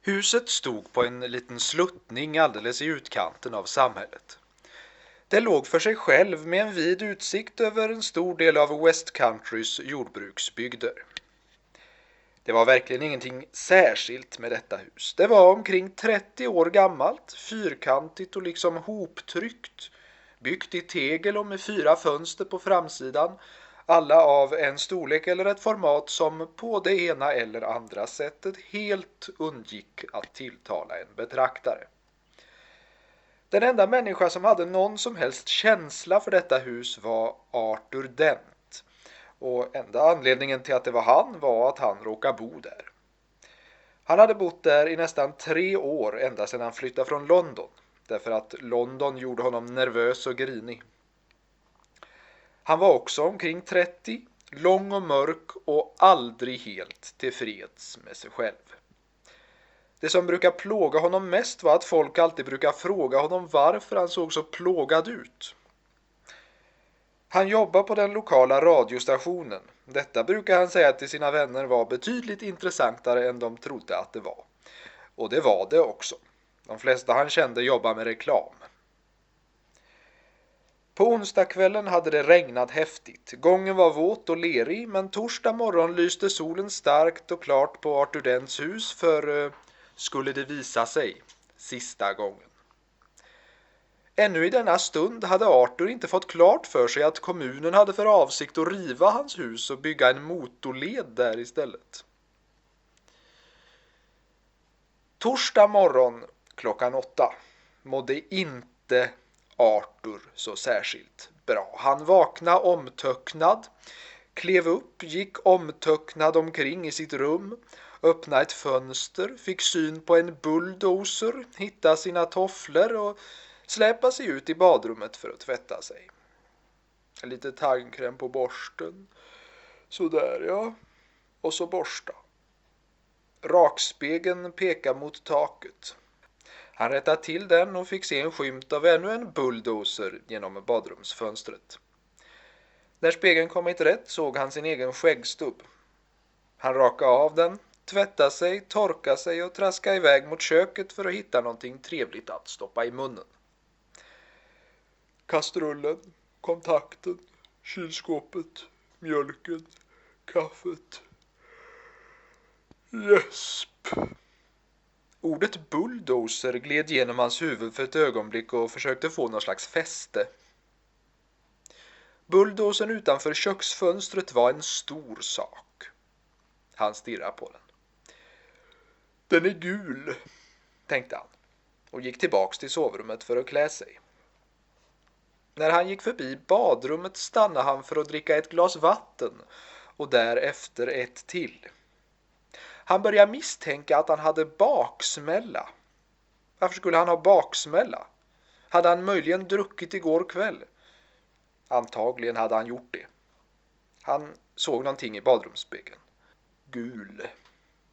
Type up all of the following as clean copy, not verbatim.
Huset stod på en liten sluttning alldeles i utkanten av samhället. Det låg för sig själv med en vid utsikt över en stor del av West Countrys jordbruksbygder. Det var verkligen ingenting särskilt med detta hus. Det var omkring 30 år gammalt, fyrkantigt och liksom hoptryckt, byggt i tegel och med 4 fönster på framsidan, alla av en storlek eller ett format som på det ena eller andra sättet helt undgick att tilltala en betraktare. Den enda människa som hade någon som helst känsla för detta hus var Arthur Dent, och enda anledningen till att det var han var att han råkade bo där. Han hade bott där i nästan 3 år ända sedan han flyttade från London, därför att London gjorde honom nervös och grinig. Han var också omkring 30, lång och mörk och aldrig helt tillfreds med sig själv. Det som brukar plåga honom mest var att folk alltid brukar fråga honom varför han såg så plågad ut. Han jobbar på den lokala radiostationen. Detta brukar han säga till sina vänner var betydligt intressantare än de trodde att det var. Och det var det också. De flesta han kände jobbar med reklam. På onsdagskvällen hade det regnat häftigt. Gången var våt och lerig, men torsdag morgon lyste solen starkt och klart på Arthur Dents hus för skulle det visa sig sista gången. Ännu i denna stund hade Arthur inte fått klart för sig att kommunen hade för avsikt att riva hans hus och bygga en motorled där istället. Torsdag morgon klockan 8 mådde inte Arthur så särskilt bra. Han vaknade omtöcknad, klev upp, gick omtöcknad omkring i sitt rum, öppnade ett fönster, fick syn på en bulldozer, hittade sina tofflor och släpade sig ut i badrummet för att tvätta sig. Lite tandkräm på borsten. Sådär ja. Och så borsta. Rakspegeln pekade mot taket. Han rättade till den och fick se en skymt av ännu en bulldozer genom badrumsfönstret. När spegeln kommit rätt såg han sin egen skäggstubb. Han rakade av den, tvättade sig, torkade sig och traskade iväg mot köket för att hitta någonting trevligt att stoppa i munnen. Kastrullen, kontakten, kylskåpet, mjölken, kaffet. Gäsp! Ordet bulldozer gled genom hans huvud för ett ögonblick och försökte få någon slags fäste. Bulldozern utanför köksfönstret var en stor sak. Han stirrade på den. Den är gul, tänkte han, och gick tillbaks till sovrummet för att klä sig. När han gick förbi badrummet stannade han för att dricka ett glas vatten och därefter ett till. Han började misstänka att han hade baksmälla. Varför skulle han ha baksmälla? Hade han möjligen druckit igår kväll? Antagligen hade han gjort det. Han såg någonting i badrumsspegeln. Gul,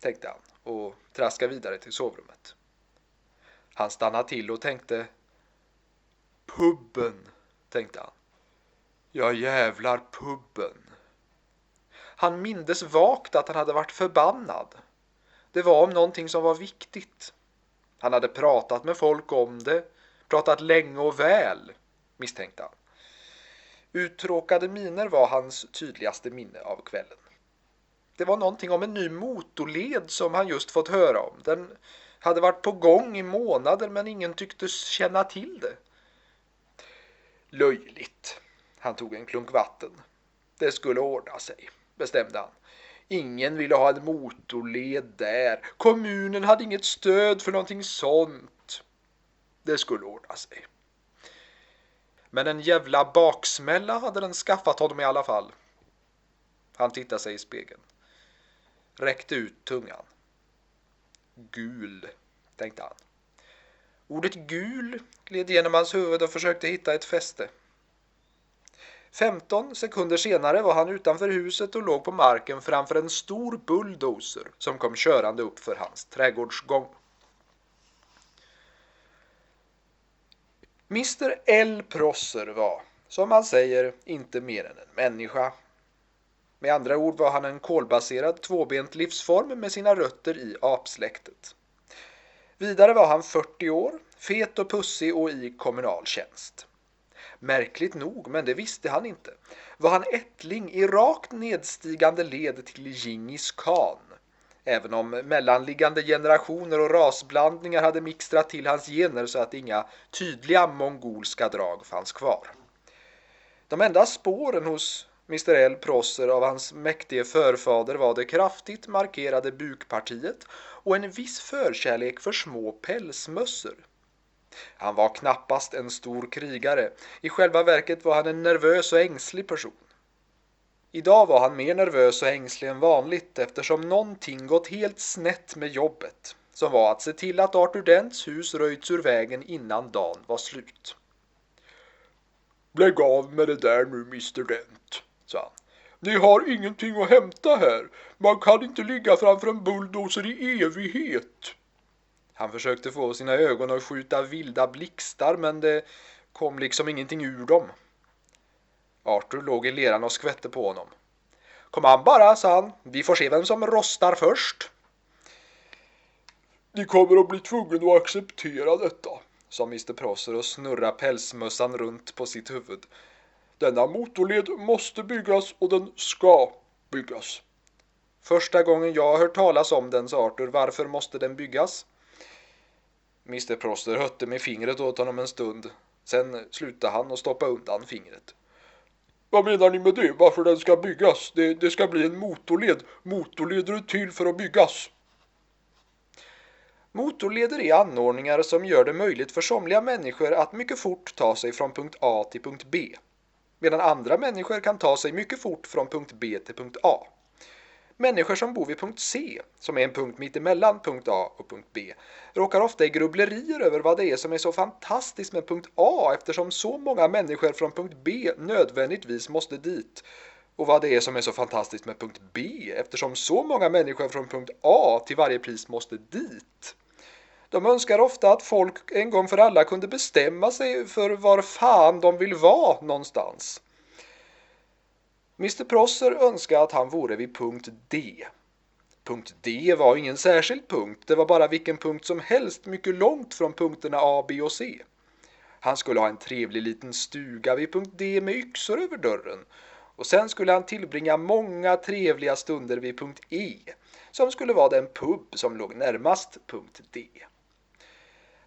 tänkte han och traskade vidare till sovrummet. Han stannade till och tänkte, pubben, tänkte han. Ja jävlar, pubben. Han mindes vagt att han hade varit förbannad. Det var om någonting som var viktigt. Han hade pratat med folk om det, pratat länge och väl, misstänkte han. Uttråkade miner var hans tydligaste minne av kvällen. Det var någonting om en ny motorled som han just fått höra om. Den hade varit på gång i månader men ingen tycktes känna till det. Löjligt. Han tog en klunk vatten. Det skulle ordna sig, bestämde han. Ingen ville ha en motorled där. Kommunen hade inget stöd för någonting sånt. Det skulle ordna sig. Men en jävla baksmälla hade den skaffat honom i alla fall. Han tittade sig i spegeln. Räckte ut tungan. Gul, tänkte han. Ordet gul gled genom hans huvud och försökte hitta ett fäste. 15 sekunder senare var han utanför huset och låg på marken framför en stor bulldozer som kom körande upp för hans trädgårdsgång. Mr. L. Prosser var, som man säger, inte mer än en människa. Med andra ord var han en kolbaserad tvåbent livsform med sina rötter i apsläktet. Vidare var han 40 år, fet och pussig och i kommunal tjänst. Märkligt nog, men det visste han inte, var han ättling i rakt nedstigande led till Djingis khan. Även om mellanliggande generationer och rasblandningar hade mixtrat till hans gener så att inga tydliga mongolska drag fanns kvar. De enda spåren hos Mr. L. Prosser av hans mäktige förfader var det kraftigt markerade bukpartiet och en viss förkärlek för små pälsmössor. Han var knappast en stor krigare. I själva verket var han en nervös och ängslig person. Idag var han mer nervös och ängslig än vanligt eftersom någonting gått helt snett med jobbet, som var att se till att Arthur Dents hus röjts ur vägen innan dagen var slut. Lägg av med det där nu, Mr. Dent, sa han. Ni har ingenting att hämta här. Man kan inte ligga framför en bulldozer i evighet. Han försökte få sina ögon att skjuta vilda blixtar, men det kom liksom ingenting ur dem. Arthur låg i leran och skvätte på honom. Kom an bara, sa han. Vi får se vem som rostar först. Ni kommer att bli tvungen att acceptera detta, sa Mr. Prosser och snurrade pälsmössan runt på sitt huvud. Denna motorled måste byggas och den ska byggas. Första gången jag har hört talas om den, sa Arthur. Varför måste den byggas? Mr. Prosser hötte med fingret åt honom en stund. Sen slutade han och stoppade undan fingret. Vad menar ni med det? Varför den ska byggas? Det ska bli en motorled. Motorleder är till för att byggas. Motorleder är anordningar som gör det möjligt för somliga människor att mycket fort ta sig från punkt A till punkt B, medan andra människor kan ta sig mycket fort från punkt B till punkt A. Människor som bor vid punkt C, som är en punkt mitt emellan punkt A och punkt B, råkar ofta i grubblerier över vad det är som är så fantastiskt med punkt A eftersom så många människor från punkt B nödvändigtvis måste dit, och vad det är som är så fantastiskt med punkt B eftersom så många människor från punkt A till varje pris måste dit. De önskar ofta att folk en gång för alla kunde bestämma sig för var fan de vill vara någonstans. Mr. Prosser önskade att han vore vid punkt D. Punkt D var ingen särskild punkt, det var bara vilken punkt som helst mycket långt från punkterna A, B och C. Han skulle ha en trevlig liten stuga vid punkt D med yxor över dörren, och sen skulle han tillbringa många trevliga stunder vid punkt E, som skulle vara den pub som låg närmast punkt D.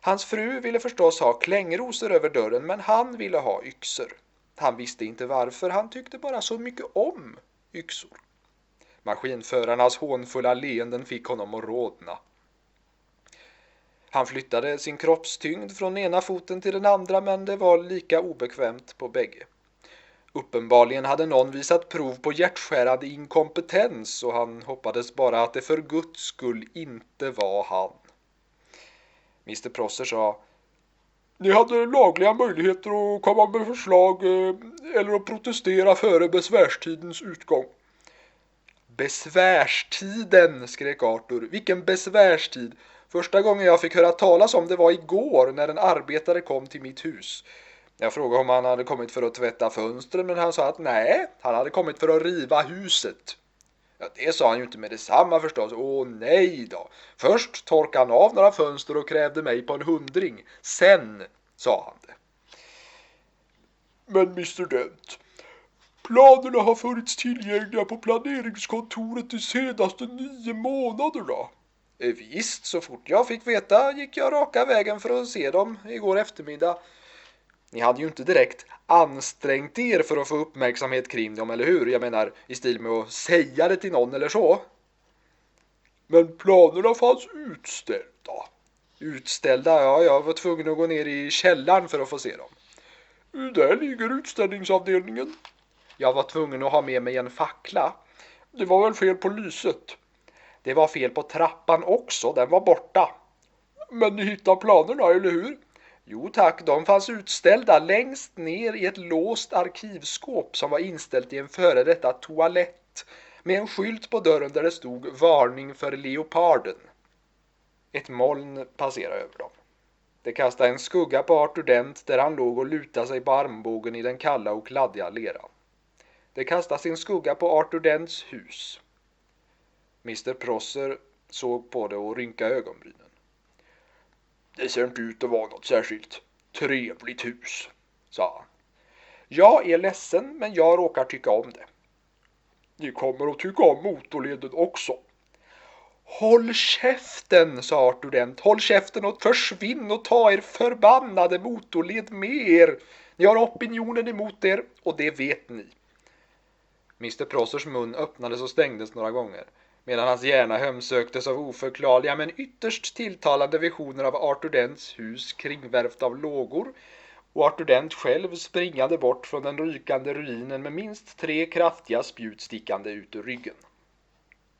Hans fru ville förstås ha klängrosor över dörren, men han ville ha yxor. Han visste inte varför, han tyckte bara så mycket om yxor. Maskinförarnas hånfulla leenden fick honom att rodna. Han flyttade sin kroppstyngd från ena foten till den andra, men det var lika obekvämt på bägge. Uppenbarligen hade någon visat prov på hjärtskärande inkompetens, och han hoppades bara att det för Guds skull inte var han. Mr. Prosser sa: Ni hade lagliga möjligheter att komma med förslag eller att protestera före besvärstidens utgång. Besvärstiden, skrek Arthur. Vilken besvärstid? Första gången jag fick höra talas om det var igår när en arbetare kom till mitt hus. Jag frågade om han hade kommit för att tvätta fönstren, men han sa att nej, han hade kommit för att riva huset. Ja, det sa han ju inte med detsamma förstås. Åh nej då. Först torkade han av några fönster och krävde mig på en 100. Sen sa han det. Men Mr. Dent, planerna har funnits tillgängliga på planeringskontoret de senaste 9 månaderna. Visst, så fort jag fick veta gick jag raka vägen för att se dem igår eftermiddag. Ni hade ju inte direkt ansträngt er för att få uppmärksamhet kring dem, eller hur? Jag menar, i stil med att säga det till någon eller så. Men planerna fanns utställda. Utställda? Ja, jag var tvungen att gå ner i källaren för att få se dem. Där ligger utställningsavdelningen. Jag var tvungen att ha med mig en fackla. Det var väl fel på lyset. Det var fel på trappan också, den var borta. Men ni hittade planerna, eller hur? Jo tack, de fanns utställda längst ner i ett låst arkivskåp som var inställt i en före detta toalett med en skylt på dörren där det stod varning för leoparden. Ett moln passerade över dem. Det kastade en skugga på Arthur Dent där han låg och lutade sig på armbågen i den kalla och kladdiga leran. Det kastade sin skugga på Arthur Dents hus. Mr. Prosser såg på det och rynkade ögonbrynen. Det ser inte ut att vara något särskilt trevligt hus, sa han. Jag är ledsen, men jag råkar tycka om det. Ni kommer att tycka om motorleden också. Håll käften, sa Arthur Dent. Håll käften och försvinn och ta er förbannade motorled med er. Ni har opinionen emot er och det vet ni. Mr. Prossers mun öppnades och stängdes några gånger, medan hans hjärna hemsöktes av oförklarliga men ytterst tilltalande visioner av Arthur Dents hus kringvärvt av lågor och Arthur Dent själv springande bort från den rykande ruinen med minst 3 kraftiga spjut stickande ut ur ryggen.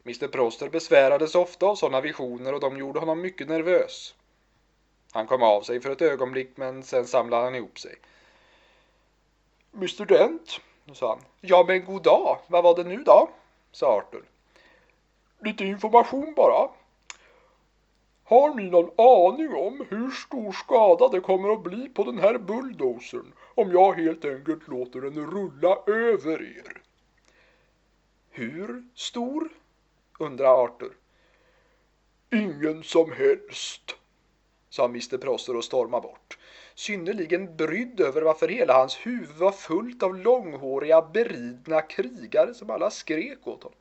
Mr. Prosser besvärades ofta av sådana visioner och de gjorde honom mycket nervös. Han kom av sig för ett ögonblick, men sen samlade han ihop sig. Mr. Dent, sa han. Ja, men god dag. Vad var det nu då? Sa Arthur. Lite information bara. Har ni någon aning om hur stor skada det kommer att bli på den här bulldozern om jag helt enkelt låter den rulla över er? Hur stor? Undrar Arthur. Ingen som helst, sa Mr. Prosser och stormade bort, synnerligen brydd över varför hela hans huvud var fullt av långhåriga beridna krigare som alla skrek åt honom.